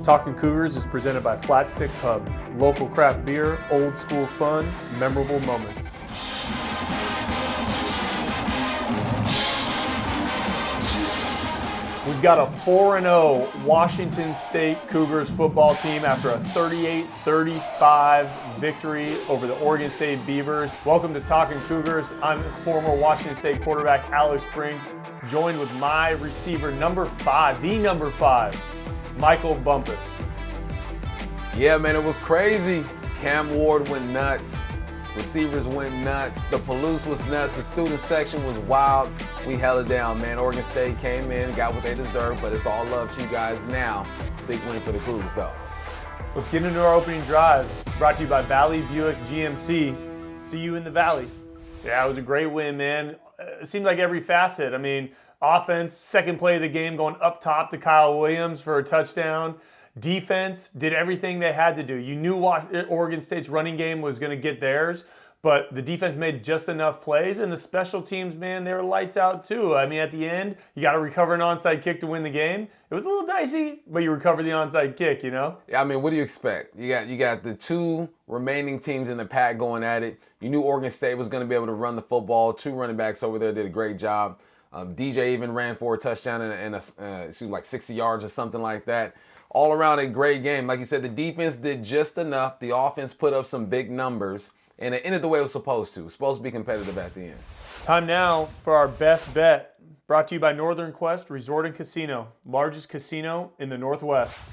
Talkin Cougars is presented by Flat Stick Pub. Local craft beer, old school fun, memorable moments. We've got a 4-0 Washington State Cougars football team after a 38-35 victory over the Oregon State Beavers. Welcome to Talkin Cougars. I'm former Washington State quarterback Alex Brink, joined with my receiver number 5, the number 5, Michael Bumpus. Yeah, man, it was crazy. Cam Ward went nuts. Receivers went nuts. The Palouse was nuts. The student section was wild. We held it down, man. Oregon State came in, got what they deserved, but it's all love to you guys now. Big win for the Cougars, though. Let's get into our opening drive. Brought to you by Valley Buick GMC. See you in the Valley. Yeah, it was a great win, man. It seemed like every facet. I mean, offense, second play of the game, going up top to Kyle Williams for a touchdown. Defense did everything they had to do. You knew Oregon State's running game was going to get theirs, but the defense made just enough plays, and the special teams, man, they were lights out too. I mean, at the end, you got to recover an onside kick to win the game. It was a little dicey, but you recover the onside kick, you know? Yeah, I mean, what do you expect? You got the two remaining teams in the pack going at it. You knew Oregon State was going to be able to run the football. Two running backs over there did a great job. DJ even ran for a touchdown and like 60 yards or something like that. All around a great game. Like you said, the defense did just enough. The offense put up some big numbers, and it ended the way it was supposed to. It was supposed to be competitive at the end. It's time now for our best bet. Brought to you by Northern Quest Resort and Casino, largest casino in the Northwest.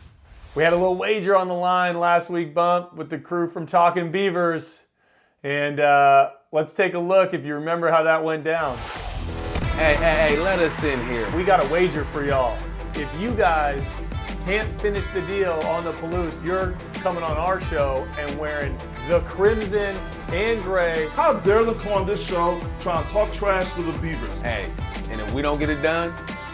We had a little wager on the line last week, Bump, with the crew from Talkin Beavers. And let's take a look if you remember how that went down. Hey, let us in here. We got a wager for y'all. If you guys can't finish the deal on the Palouse, you're coming on our show and wearing the crimson and gray. How dare they come on this show trying to talk trash to the Beavers? Hey, and if we don't get it done,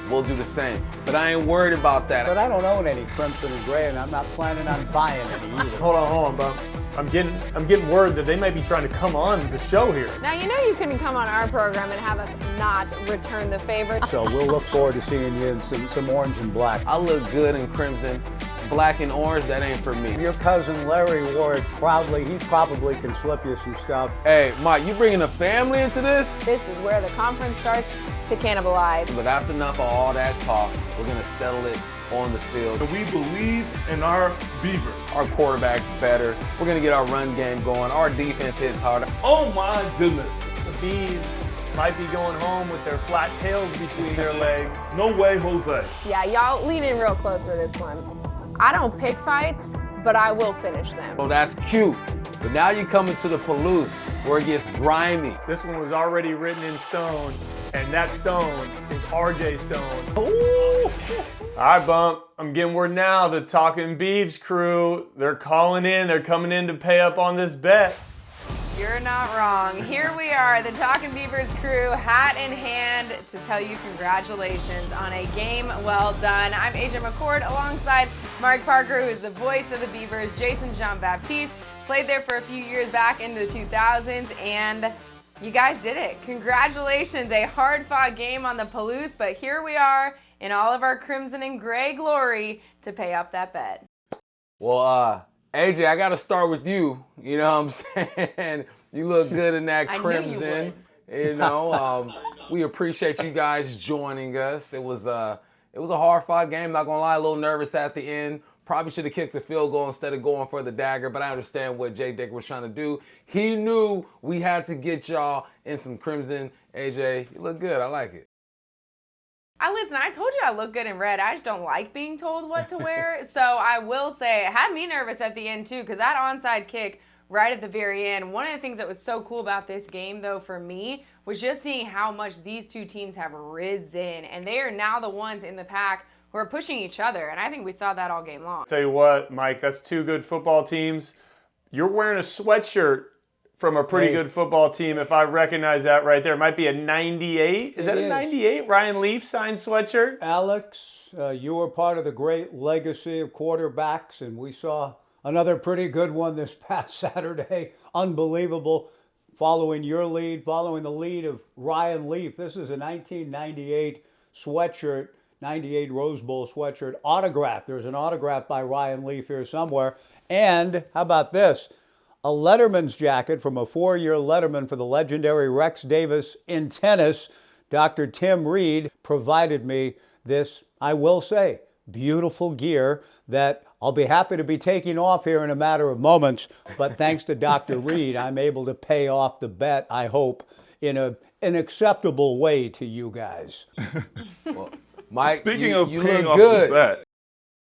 we'll do the same. But I ain't worried about that. But I don't own any crimson and gray, and I'm not planning on buying any either. Hold on, Bump. I'm getting word that they might be trying to come on the show here. Now, you know you couldn't come on our program and have us not return the favor. So we'll look forward to seeing you in some orange and black. I look good in crimson. Black and orange, that ain't for me. Your cousin Larry wore it proudly. He probably can slip you some stuff. Hey, Mike, you bringing a family into this? This is where the conference starts to cannibalize. But that's enough of all that talk. We're going to settle it on the field. We believe in our Beavers. Our quarterback's better. We're going to get our run game going. Our defense hits harder. Oh my goodness. The Beavs might be going home with their flat tails between their legs. No way, Jose. Yeah, y'all lean in real close for this one. I don't pick fights, but I will finish them. Oh, that's cute. But now you're coming to the Palouse where it gets grimy. This one was already written in stone, and that stone is RJ Stone. Ooh. All right, Bump. I'm getting word now. The Talkin Beavs crew, they're calling in. They're coming in to pay up on this bet. You're not wrong. Here we are, the Talkin Beavers crew, hat in hand, to tell you congratulations on a game well done. I'm AJ McCord alongside Mark Parker, who is the voice of the Beavers, Jason Jean-Baptiste, played there for a few years back into the 2000s, and you guys did it. Congratulations, a hard-fought game on the Palouse, but here we are in all of our crimson and gray glory to pay up that bet. Well, AJ, I got to start with you. You know what I'm saying? You look good in that crimson. You know, we appreciate you guys joining us. It was a hard-fought game. Not gonna lie, a little nervous at the end. Probably should have kicked the field goal instead of going for the dagger, but I understand what Jay Dick was trying to do. He knew we had to get y'all in some crimson. AJ, you look good. I like it. Listen, I told you I look good in red. I just don't like being told what to wear. So I will say, it had me nervous at the end too, because that onside kick right at the very end, one of the things that was so cool about this game though for me was just seeing how much these two teams have risen, and they are now the ones in the pack who are pushing each other, and I think we saw that all game long. Tell you what, Mike, that's two good football teams. You're wearing a sweatshirt from a pretty good football team, if I recognize that right there. It might be a 98. Is that a 98? Ryan Leaf signed sweatshirt? Alex, you were part of the great legacy of quarterbacks, and we saw another pretty good one this past Saturday. Unbelievable. Following your lead, following the lead of Ryan Leaf. This is a 1998 sweatshirt 98 Rose Bowl sweatshirt autographed. There's an autograph by Ryan Leaf here somewhere. And how about this? A Letterman's jacket from a 4-year Letterman for the legendary Rex Davis in tennis. Dr. Tim Reed provided me this, I will say, beautiful gear that I'll be happy to be taking off here in a matter of moments. But thanks to Dr. Reed, I'm able to pay off the bet, I hope, in an acceptable way to you guys. Well, Mike, Speaking you of paying look off good. the bet,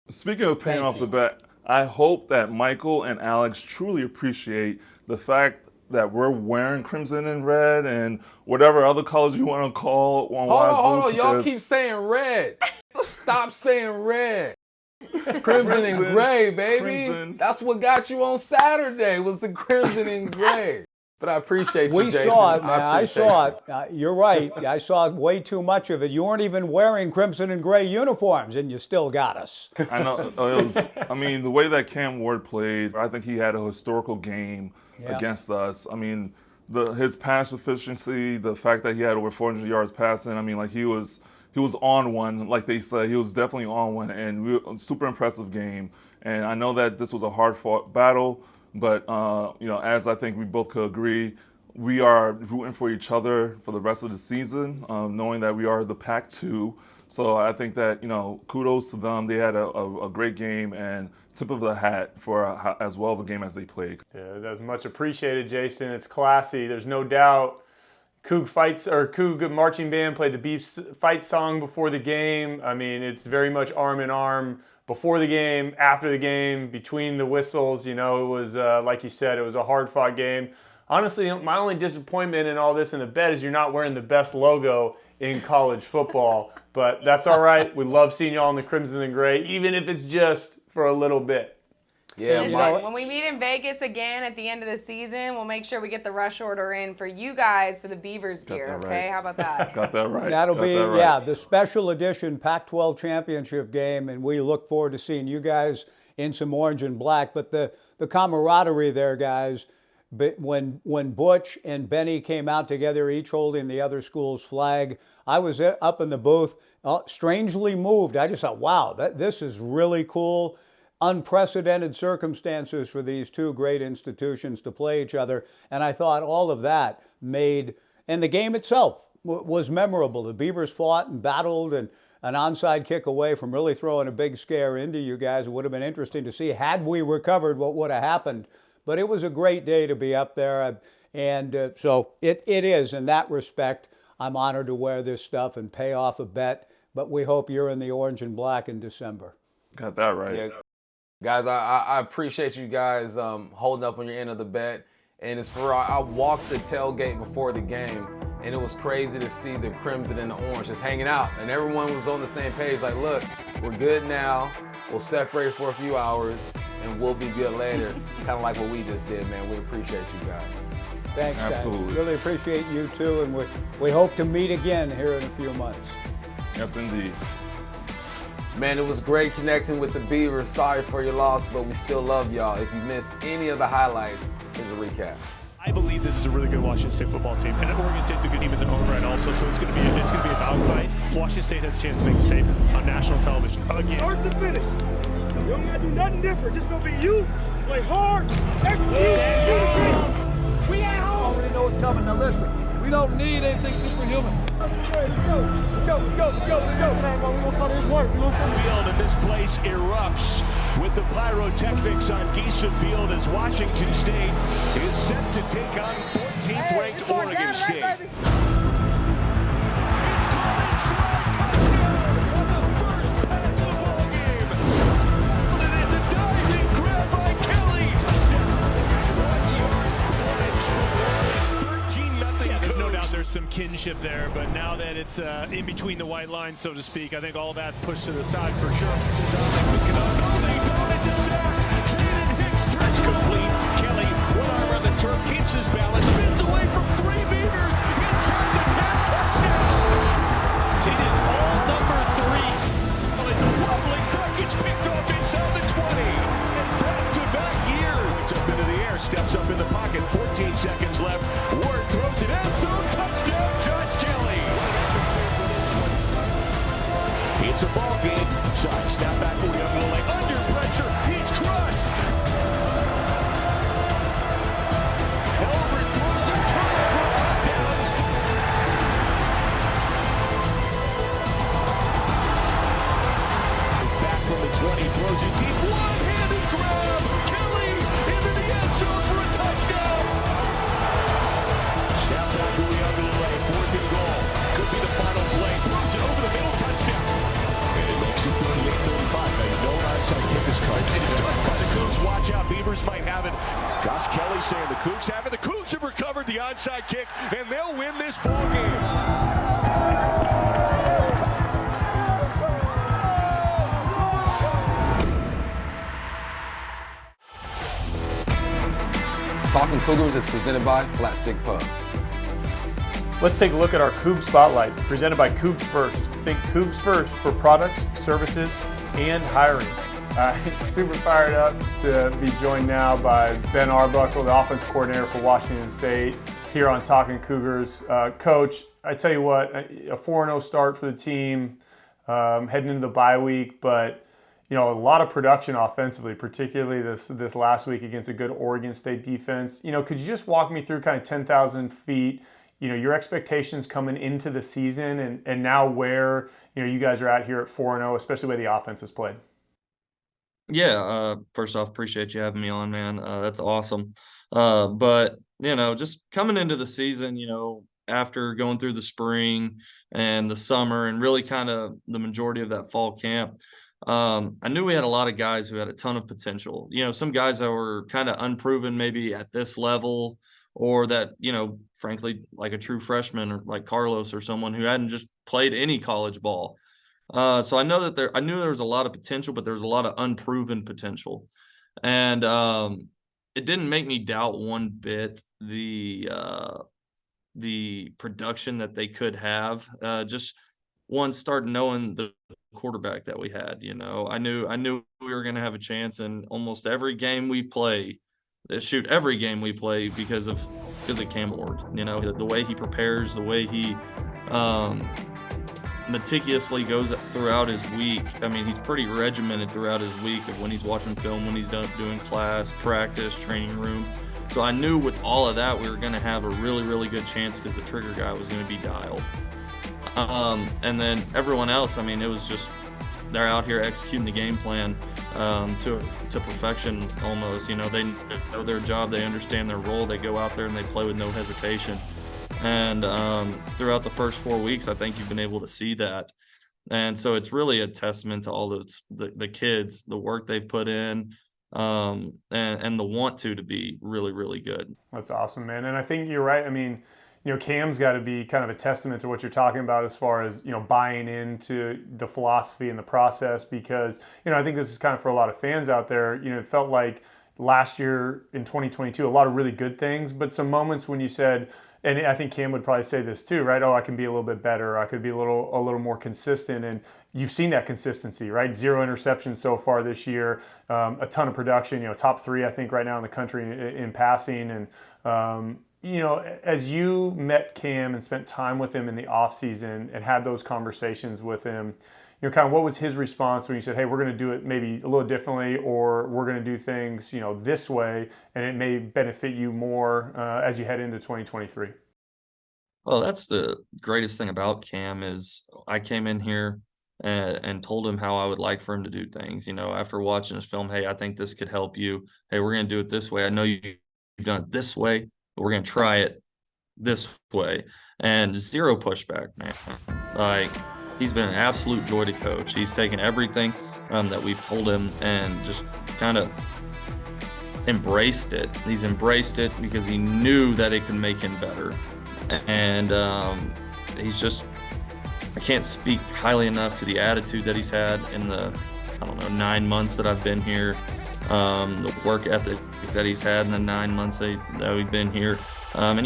speaking of paying Thank off you. the bet, I hope that Michael and Alex truly appreciate the fact that we're wearing crimson and red and whatever other colors you want to call it. Hold on. Y'all keep saying red. Stop saying red. Crimson and gray, baby. Crimson. That's what got you on Saturday, was the crimson and gray. But I appreciate you, We Jason. saw it, man. I appreciate saw you. it. You're right. I saw way too much of it. You weren't even wearing crimson and gray uniforms, and you still got us. I know it was. I mean, the way that Cam Ward played, I think he had a historical game Yeah. against us. I mean, his pass efficiency, the fact that he had over 400 yards passing. I mean, like he was on one, like they said. He was definitely on one, and super impressive game. And I know that this was a hard-fought battle, but as I think we both could agree, we are rooting for each other for the rest of the season, knowing that we are the Pac-2. So I think that, kudos to them. They had a great game, and tip of the hat for as well of a game as they played. Yeah, that's much appreciated, Jason. It's classy. There's no doubt. Coog marching band played the Beefs fight song before the game. I mean, it's very much arm in arm before the game, after the game, between the whistles. It was, like you said, it was a hard-fought game. Honestly, my only disappointment in all this in the bet is you're not wearing the best logo in college football. But that's all right. We love seeing y'all in the crimson and gray, even if it's just for a little bit. Yeah, Listen, when we meet in Vegas again at the end of the season, we'll make sure we get the rush order in for you guys for the Beavers gear, that okay? right. How about that? Got that right. That'll Got be, that right. the special edition Pac-12 championship game, and we look forward to seeing you guys in some orange and black. But the camaraderie there, guys, but when Butch and Benny came out together, each holding the other school's flag, I was up in the booth, strangely moved. I just thought, wow, this is really cool. Unprecedented circumstances for these two great institutions to play each other. And I thought all of that made, and the game itself was memorable. The Beavers fought and battled, and an onside kick away from really throwing a big scare into you guys. It would have been interesting to see, had we recovered, what would have happened. But it was a great day to be up there. And so it is, in that respect, I'm honored to wear this stuff and pay off a bet. But we hope you're in the orange and black in December. Got that right. Yeah. Guys, I appreciate you guys holding up on your end of the bet. And as for I walked the tailgate before the game, and it was crazy to see the crimson and the orange just hanging out. And everyone was on the same page, like, look, we're good now. We'll separate for a few hours, and we'll be good later. Kind of like what we just did, man. We appreciate you guys. Thanks, guys. Absolutely. Really appreciate you too, and we hope to meet again here in a few months. Yes, indeed. Man, it was great connecting with the Beavers. Sorry for your loss, but we still love y'all. If you missed any of the highlights, here's a recap. I believe this is a really good Washington State football team, and Oregon State's a good team in their own right also. So it's going to be a dogfight. Washington State has a chance to make a statement on national television again. Start to finish. You don't gotta do nothing different. Just gonna be you. Play hard. Execute. We at home. I already know what's coming. Now listen, we don't need anything superhuman. Let's go. We gonna start this work. Field and this place erupts with the pyrotechnics on Gieson Field as Washington State is set to take on 14th ranked Oregon State. It's called strike touchdown on the first pass of the ball game. And it's a diving grab by Kelly. Touchdown. It's 13-0. Yeah, there's no doubt there's some kinship there, but now that it's in between the white lines, so to speak, I think all that's pushed to the side for sure. It's a sack. Jaden Hicks turns complete. Kelly, one arm on the turf, keeps his balance, spins away from three Beavers inside the 10, touchdown. It is all number 3. Well, it's a wobbling duck. It's picked off inside the 20. And back-to-back years. Points up into the air, steps up in the pocket. 14 seconds left. Ward throws it out zone. Touchdown, Josh Kelly. It's He's saying the Cougs have it. The Cougs have recovered the onside kick, and they'll win this ball game. Talkin Cougars is presented by Flat Stick Pub. Let's take a look at our Coog Spotlight, presented by Cougs First. Think Cougs First for products, services, and hiring. Super fired up to be joined now by Ben Arbuckle, the offense coordinator for Washington State, here on Talkin Cougars. Coach, I tell you what, a 4-0 start for the team, heading into the bye week, but a lot of production offensively, particularly this last week against a good Oregon State defense. Could you just walk me through kind of 10,000 feet, your expectations coming into the season and now where, you guys are at here at 4-0, especially the way the offense has played? Yeah, first off, appreciate you having me on, man. That's awesome. But, just coming into the season, after going through the spring and the summer and really kind of the majority of that fall camp, I knew we had a lot of guys who had a ton of potential. Some guys that were kind of unproven maybe at this level, or that, frankly, like a true freshman or like Carlos or someone who hadn't just played any college ball. So I knew there was a lot of potential, but there was a lot of unproven potential. And it didn't make me doubt one bit the production that they could have. Just once started knowing the quarterback that we had, I knew we were going to have a chance in almost every game we play. Every game we play because of Cam Ward. The way he prepares, the way he meticulously goes throughout his week. I mean, he's pretty regimented throughout his week of when he's watching film, when he's doing class, practice, training room. So I knew with all of that we were going to have a really, really good chance because the trigger guy was going to be dialed. And then everyone else, I mean, it was just they're out here executing the game plan to perfection almost. They know their job, they understand their role, they go out there and they play with no hesitation. And throughout the first 4 weeks, I think you've been able to see that. And so it's really a testament to all the kids, the work they've put in, and the want to be really, really good. That's awesome, man. And I think you're right. I mean, Cam's got to be kind of a testament to what you're talking about as far as, buying into the philosophy and the process, because, I think this is kind of for a lot of fans out there, it felt like last year in 2022, a lot of really good things, but some moments when you said, and I think Cam would probably say this too, right? Oh, I can be a little bit better. I could be a little more consistent. And you've seen that consistency, right? 0 interceptions so far this year, a ton of production, top 3, I think right now in the country in passing. And, as you met Cam and spent time with him in the offseason and had those conversations with him, kind of what was his response when you said, hey, we're going to do it maybe a little differently, or we're going to do things, this way, and it may benefit you more as you head into 2023? Well, that's the greatest thing about Cam is I came in here and told him how I would like for him to do things. After watching his film, hey, I think this could help you. Hey, we're going to do it this way. I know you've done it this way, but we're going to try it this way. And 0 pushback, man. Like, he's been an absolute joy to coach. He's taken everything that we've told him and just kind of embraced it. He's embraced it because he knew that it can make him better. And he's just, I can't speak highly enough to the attitude that he's had in the, 9 months that I've been here, the work ethic that he's had in the 9 months that we've been here. And,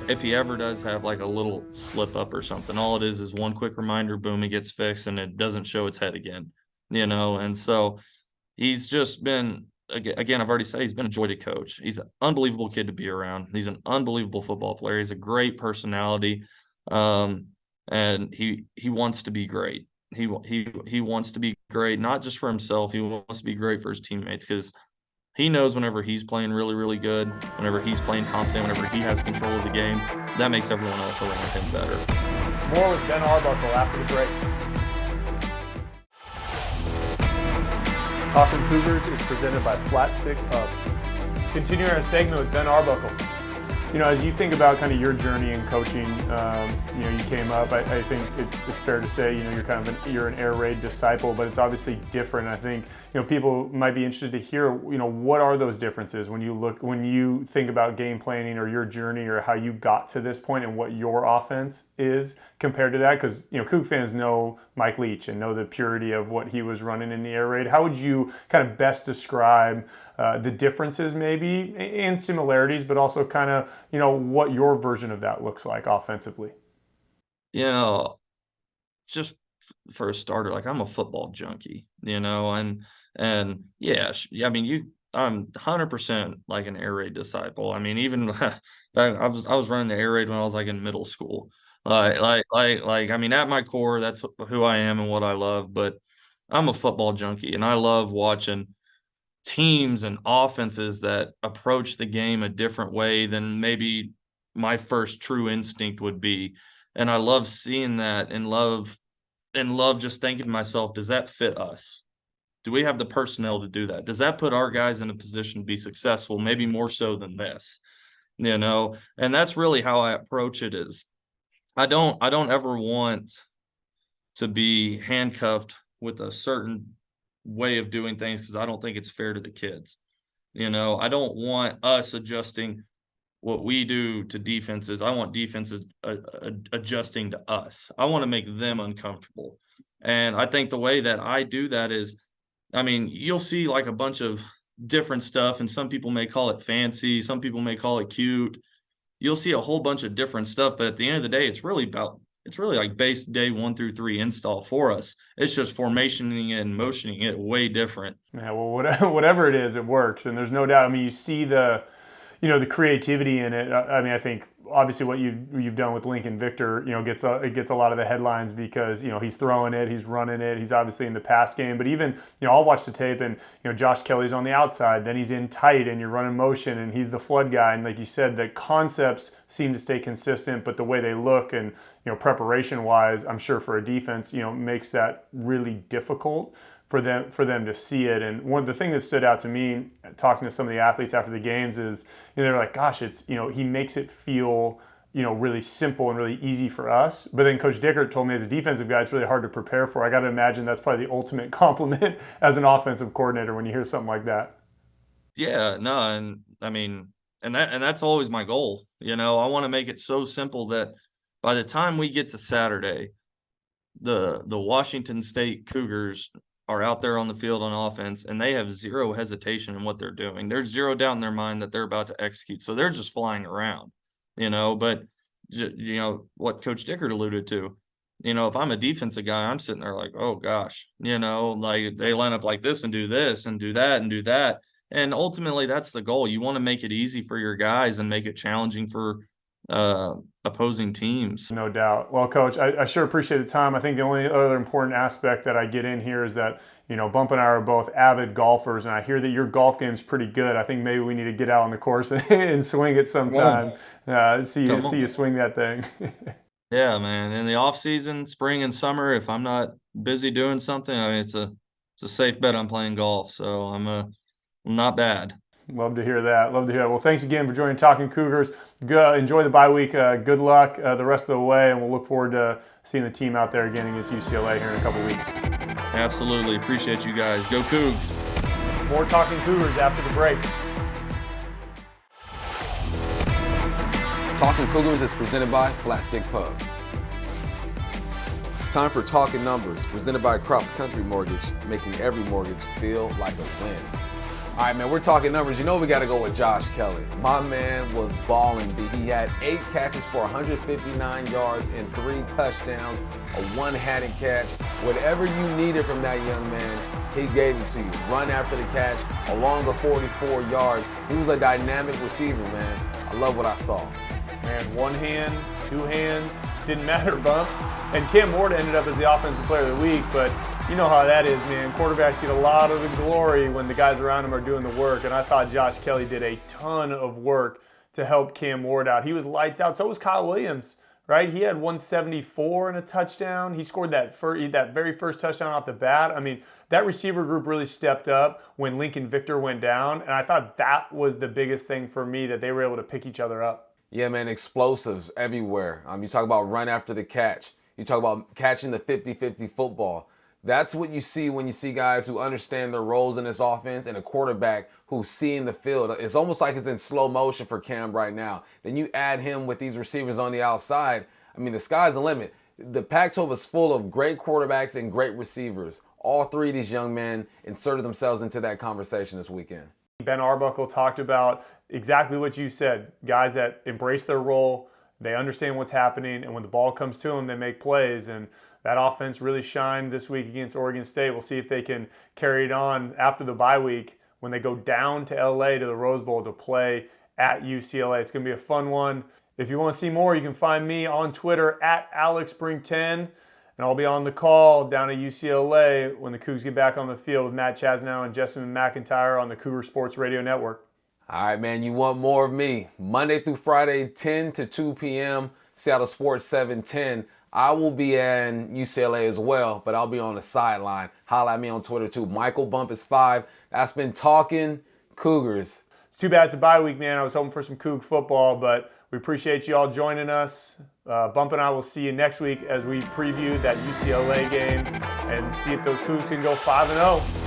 if he ever does have like a little slip up or something, all it is one quick reminder, boom, it gets fixed and it doesn't show its head again, and so he's just been, again, I've already said he's been a joy to coach. He's an unbelievable kid to be around. He's an unbelievable football player. He's a great personality. And he wants to be great. He wants to be great, not just for himself. He wants to be great for his teammates, because he knows whenever he's playing really, really good, whenever he's playing confident, whenever he has control of the game, that makes everyone else around him better. More with Ben Arbuckle after the break. Talkin Cougars is presented by Flat Stick Pub. Continuing our segment with Ben Arbuckle. as you think about kind of your journey in coaching, you came up. I think it's fair to say, you're an air raid disciple, but it's obviously different. I think people might be interested to hear, what are those differences when you think about game planning or your journey or how you got to this point and what your offense is compared to that, because Coug fans know Mike Leach and know the purity of what he was running in the air raid. How would you kind of best describe the differences maybe and similarities, but also kind of what your version of that looks like offensively? Just for a starter, like I'm a football junkie, and yeah, I mean I'm 100% like an air raid disciple. I mean, even back, I was running the air raid when I was like in middle school. I mean, at my core, that's who I am and what I love. But I'm a football junkie, and I love watching teams and offenses that approach the game a different way than maybe my first true instinct would be. And I love seeing that and love just thinking to myself, does that fit us? Do we have the personnel to do that? Does that put our guys in a position to be successful, maybe more so than this? And that's really how I approach it. Is I don't ever want to be handcuffed with a certain way of doing things, because I don't think it's fair to the kids. I don't want us adjusting what we do to defenses. I want defenses adjusting to us. I want to make them uncomfortable. And I think the way that I do that is, I mean, you'll see like a bunch of different stuff, and some people may call it fancy, some people may call it cute. You'll see a whole bunch of different stuff, but at the end of the day, it's really like base day 1 through 3 install for us. It's just formationing it and motioning it way different. Yeah, well, whatever it is, it works, and there's no doubt. I mean, you see the creativity in it. I mean, I think obviously what you've done with Lincoln Victor, gets a lot of the headlines because he's throwing it, he's running it, he's obviously in the pass game. But even I'll watch the tape and Josh Kelly's on the outside, then he's in tight, and you're running motion, and he's the flood guy. And like you said, the concepts seem to stay consistent, but the way they look and preparation wise, I'm sure for a defense, makes that really difficult for them to see it. And one of the things that stood out to me talking to some of the athletes after the games is they're like, gosh, it's he makes it feel really simple and really easy for us. But then Coach Dickert told me as a defensive guy, it's really hard to prepare for. I got to imagine that's probably the ultimate compliment as an offensive coordinator when you hear something like that. Yeah, no, and I mean, and that's always my goal. I want to make it so simple that by the time we get to Saturday, the Washington State Cougars are out there on the field on offense, and they have zero hesitation in what they're doing. There's zero doubt in their mind that they're about to execute. So they're just flying around, but what Coach Dickert alluded to, if I'm a defensive guy, I'm sitting there like, oh gosh, like they line up like this and do this and do that and do that. And ultimately that's the goal. You want to make it easy for your guys and make it challenging for opposing teams. No doubt. Well, Coach, I sure appreciate the time. I think the only other important aspect that I get in here is that, Bump and I are both avid golfers, and I hear that your golf game's pretty good. I think maybe we need to get out on the course and swing it sometime. See you swing that thing. Yeah, man. In the off season, spring and summer, if I'm not busy doing something, I mean, it's a safe bet I'm playing golf. So I'm not bad. Love to hear that. Well, thanks again for joining Talkin Cougars. Enjoy the bye week. Good luck the rest of the way, and we'll look forward to seeing the team out there again against UCLA here in a couple weeks. Absolutely. Appreciate you guys. Go Cougs. More Talkin Cougars after the break. Talkin Cougars is presented by Flat Stick Pub. Time for Talking Numbers, presented by Cross Country Mortgage, making every mortgage feel like a win. All right, man, we're talking numbers. We got to go with Josh Kelly. My man was balling, B. He had 8 catches for 159 yards and 3 touchdowns, a one-handed catch. Whatever you needed from that young man, he gave it to you. Run after the catch, along the 44 yards. He was a dynamic receiver, man. I love what I saw. Man, 1 hand, 2 hands, didn't matter, Bump. And Cam Ward ended up as the offensive player of the week, but you know how that is, man. Quarterbacks get a lot of the glory when the guys around him are doing the work, and I thought Josh Kelly did a ton of work to help Cam Ward out. He was lights out. So was Kyle Williams, right? He had 174 and a touchdown. He scored that very first touchdown off the bat. I mean, that receiver group really stepped up when Lincoln Victor went down, and I thought that was the biggest thing for me, that they were able to pick each other up. Yeah, man, explosives everywhere. You talk about run after the catch. You talk about catching the 50-50 football. That's what you see when you see guys who understand their roles in this offense and a quarterback who's seeing the field. It's almost like it's in slow motion for Cam right now. Then you add him with these receivers on the outside. I mean, the sky's the limit. The Pac-12 is full of great quarterbacks and great receivers. All three of these young men inserted themselves into that conversation this weekend. Ben Arbuckle talked about exactly what you said. Guys that embrace their role, they understand what's happening, and when the ball comes to them, they make plays. And that offense really shined this week against Oregon State. We'll see if they can carry it on after the bye week when they go down to LA to the Rose Bowl to play at UCLA. It's going to be a fun one. If you want to see more, you can find me on Twitter at AlexBrink10, and I'll be on the call down at UCLA when the Cougs get back on the field with Matt Chasnow and Jessamine McIntyre on the Cougar Sports Radio Network. All right, man, you want more of me. Monday through Friday, 10 to 2 p.m., Seattle Sports 710. I will be in UCLA as well, but I'll be on the sideline. Holla at me on Twitter too. Michael Bump is 5. That's been Talkin Cougars. It's too bad it's a bye week, man. I was hoping for some Coug football, but we appreciate you all joining us. Bump and I will see you next week as we preview that UCLA game and see if those Cougs can go 5-0.